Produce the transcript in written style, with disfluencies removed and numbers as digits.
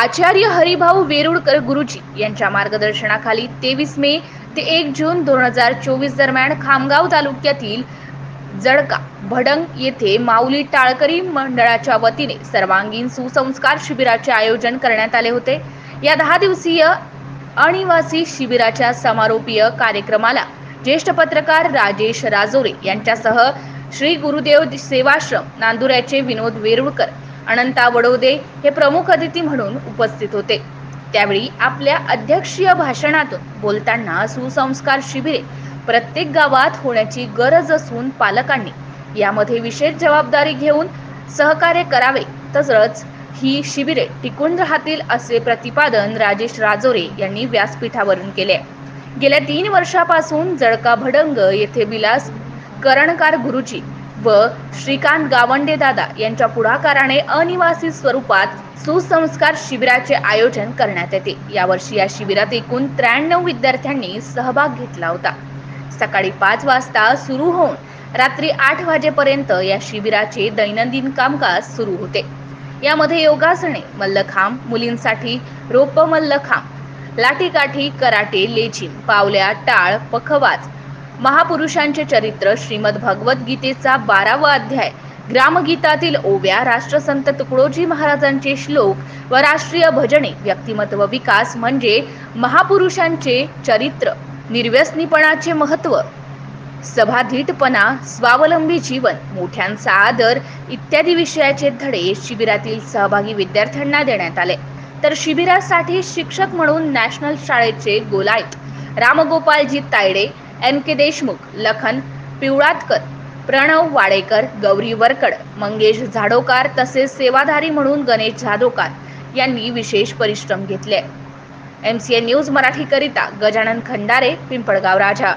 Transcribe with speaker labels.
Speaker 1: आचार्य हरिभाऊ वेरुळकर गुरुजी यांच्या मार्गदर्शनाखाली 23 मे ते 1 जून 2024 दरम्यान खामगाव तालुक्यातील जळका भडंग येथे माऊली टाळकरी मंडळाच्या वतीने सर्वांगीण सुसंस्कार शिबिराचे आयोजन करण्यात आले होते। या 10 दिवसीय अनिवासी शिबिराच्या समारोपीय कार्यक्रमाला ज्येष्ठ पत्रकार राजेश राजोरे यांच्यासह श्री गुरुदेव सेवाश्रम नांदुऱ्याचे विनोद वेरुळकर, अनंता वडोदे हे प्रमुख अतिथी म्हणून उपस्थित होते। त्यावेळी आपल्या अध्यक्षीय भाषणातून बोलताना सुसंस्कार शिबिरे प्रत्येक गावात होण्याची गरज असून पालकांनी यामध्ये विशेष जबाबदारी घेऊन सहकार्य करावे, तसंच ही शिबिरे टिकून राहतील असे प्रतिपादन राजेश राजोरे यांनी व्यासपीठावरून केले। गेल्या 3 वर्षापासून जळका भडंग येथे विलास करणकार गुरुजी व श्रीकांत गावंडे दादा यांच्या पुढाकाराने अनिवासी स्वरूपात सुसंस्कार शिबिराचे आयोजन करण्यात येते। यावर्षी या शिबिरात एकूण 93 विद्यार्थ्यांनी सहभाग घेतला होता। सकाळी 5 वाजता सुरू होऊन रात्री 8 वाजेपर्यंत या शिबिराचे दैनंदिन कामकाज सुरू होते। यामध्ये योगासने, मल्लखांब, मुलींसाठी रोप मल्लखांब, लाठीकाठी, कराटे, लेझीम, पावल्या, टाळ, पखवाज, महापुरुषांचे चरित्र, श्रीमद भगवत गीतेचा 12वा अध्याय, ग्रामगीतातील ओव्या, राष्ट्रसंत तुकडोजी महाराजांचे श्लोक व राष्ट्रीय भजने, व्यक्तिमत्व विकास म्हणजे महापुरुषांचे चरित्र, निर्व्यसनीपणाचे महत्त्व, सभाधीटपणा, स्वावलंबी जीवन, मोठ्यांचा आदर इत्यादी विषयाचे धडे शिबिरातील सहभागी विद्यार्थ्यांना देण्यात आले। तर शिबिरासाठी शिक्षक म्हणून नॅशनल शाळेचे गोलायत रामगोपालजी तायडे, NK देशमुख, लखन पिवळातकर, प्रणव वाडेकर, गौरी वरकड, मंगेश झाडोकार तसेच सेवाधारी म्हणून गणेश झाडोकार यांनी विशेष परिश्रम घेतले। MCN न्यूज मराठी करिता गजानन खंडारे, पिंपळगाव राजा।